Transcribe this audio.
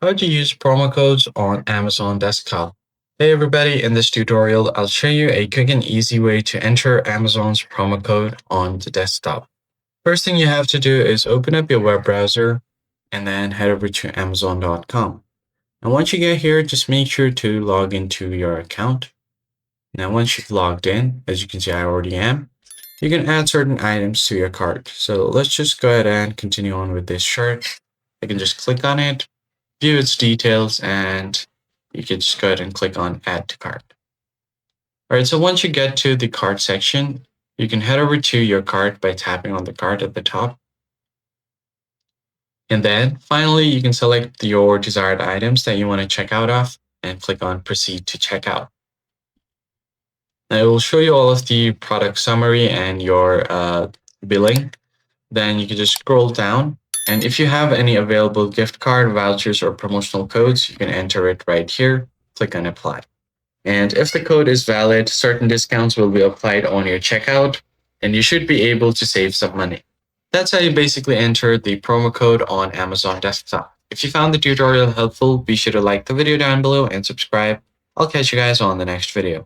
How to use promo codes on Amazon desktop. Hey everybody, in this tutorial, I'll show you a quick and easy way to enter Amazon's promo code on the desktop. First thing you have to do is open up your web browser and then head over to Amazon.com. And once you get here, just make sure to log into your account. Now, once you've logged in, as you can see, I already am, you can add certain items to your cart. So let's just go ahead and continue on with this shirt. I can just click on it, view its details, and you can just go ahead and click on add to cart. All right, so once you get to the cart section, you can head over to your cart by tapping on the cart at the top. And then finally, you can select your desired items that you want to check out of and click on proceed to checkout. Now it will show you all of the product summary and your billing. Then you can just scroll down. And if you have any available gift card, vouchers, or promotional codes, you can enter it right here. Click on apply. And if the code is valid, certain discounts will be applied on your checkout, and you should be able to save some money. That's how you basically enter the promo code on Amazon desktop. If you found the tutorial helpful, be sure to like the video down below and subscribe. I'll catch you guys on the next video.